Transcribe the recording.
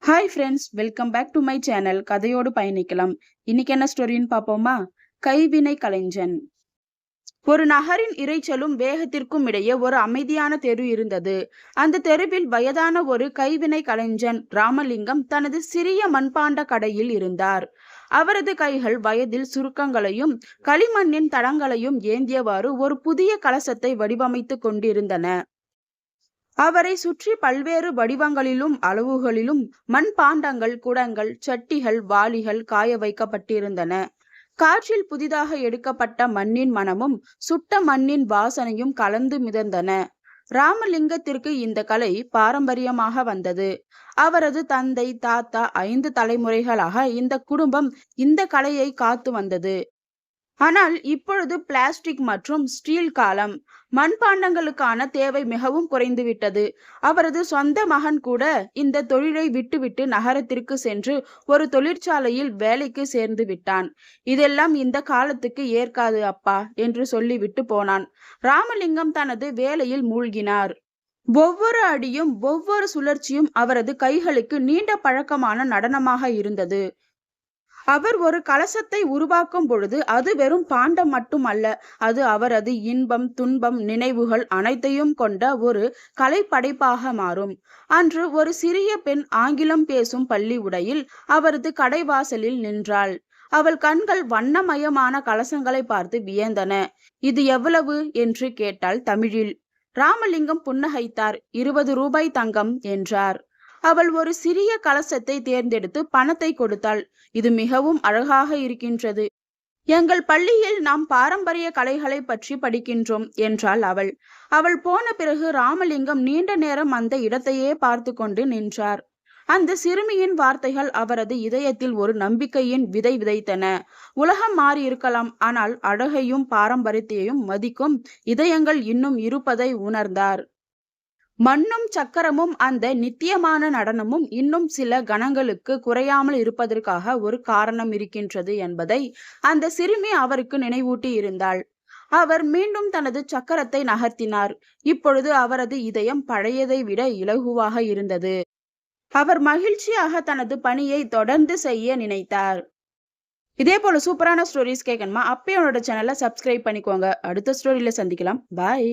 Hi friends, welcome back to my channel. கதையோடு பயணிக்கலாம். இன்னைக்கு என்ன ஸ்டோரின்னு பார்ப்போமா? கைவினை கலைஞன். ஒரு நகரின் இரைச்சலும் வேகத்திற்கும் இடையே ஒரு அமைதியான தெரு இருந்தது. அந்த தெருவில் வயதான ஒரு கைவினை கலைஞன் ராமலிங்கம் தனது சிறிய மண்பாண்ட கடையில் இருந்தார். அவரது கைகள் வயதில் சுருக்கங்களையும் களிமண்ணின் தடங்களையும் ஏந்தியவாறு ஒரு புதிய கலசத்தை வடிவமைத்து கொண்டிருந்தன. அவரை சுற்றி பல்வேறு வடிவங்களிலும் அளவுகளிலும் மண்பாண்டங்கள், குடங்கள், சட்டிகள், வாளிகள் காய வைக்கப்பட்டிருந்தன. காற்றில் புதிதாக எடுக்கப்பட்ட மண்ணின் மனமும் சுட்ட மண்ணின் வாசனையும் கலந்து மிதந்தன. ராமலிங்கத்திற்கு இந்த கலை பாரம்பரியமாக வந்தது. அவரது தந்தை, தாத்தா 5 தலைமுறைகளாக இந்த குடும்பம் இந்த கலையை காத்து வந்தது. ஆனால் இப்பொழுது பிளாஸ்டிக் மற்றும் ஸ்டீல் காலம். மண்பாண்டங்களுக்கான தேவை மிகவும் குறைந்துவிட்டது. அவரது சொந்த மகன் கூட இந்த தொழிலை விட்டுவிட்டு நகரத்திற்கு சென்று ஒரு தொழிற்சாலையில் வேலைக்கு சேர்ந்து விட்டான். இதெல்லாம் இந்த காலத்துக்கு ஏற்காது அப்பா என்று சொல்லிவிட்டு போனான். ராமலிங்கம் தனது வேலையில் மூழ்கினார். ஒவ்வொரு அடியும் ஒவ்வொரு சுழற்சியும் அவரது கைகளுக்கு நீண்ட பழக்கமான நடனமாக இருந்தது. அவர் ஒரு கலசத்தை உருவாக்கும் பொழுது அது வெறும் பாண்டம் மட்டுமல்ல, அது அவரது இன்பம், துன்பம், நினைவுகள் அனைத்தையும் கொண்ட ஒரு கலைப்படைப்பாக மாறும். அன்று ஒரு சிறிய பெண் ஆங்கிலம் பேசும் பள்ளி உடையில் அவரது கடைவாசலில் நின்றாள். அவள் கண்கள் வண்ணமயமான கலசங்களை பார்த்து வியந்தன. இது எவ்வளவு என்று கேட்டாள் தமிழில். ராமலிங்கம் புன்னகைத்தார். 20 ரூபாய் தங்கம் என்றார். அவள் ஒரு சிறிய கலசத்தை தேர்ந்தெடுத்து பணத்தை கொடுத்தாள். இது மிகவும் அழகாக இருக்கின்றது. எங்கள் பள்ளியில் நாம் பாரம்பரிய கலைகளை பற்றி படிக்கின்றோம் என்றாள் அவள். அவள் போன பிறகு ராமலிங்கம் நீண்ட நேரம் அந்த இடத்தையே பார்த்து கொண்டு நின்றார். அந்த சிறுமியின் வார்த்தைகள் அவரது இதயத்தில் ஒரு நம்பிக்கையின் விதை விதைத்தன. உலகம் மாறி இருக்கலாம், ஆனால் அழகையும் பாரம்பரியத்தையும் மதிக்கும் இதயங்கள் இன்னும் இருப்பதை உணர்ந்தார். மண்ணும் சக்கரமும் அந்த நித்தியமான நடனமும் இன்னும் சில கணங்களுக்கு குறையாமல் இருப்பதற்காக ஒரு காரணம் இருக்கின்றது என்பதை அந்த சிறுமி அவருக்கு நினைவூட்டி இருந்தாள். அவர் மீண்டும் தனது சக்கரத்தை நகர்த்தினார். இப்பொழுது அவரது இதயம் பழையதை விட இலகுவாக இருந்தது. அவர் மகிழ்ச்சியாக தனது பணியை தொடர்ந்து செய்ய நினைத்தார். இதே போல சூப்பரான ஸ்டோரிஸ் கேட்கணுமா? அப்பயே என்னோட சேனலை சப்ஸ்கிரைப் பண்ணிக்கோங்க. அடுத்த ஸ்டோரியில சந்திக்கலாம். பாய்.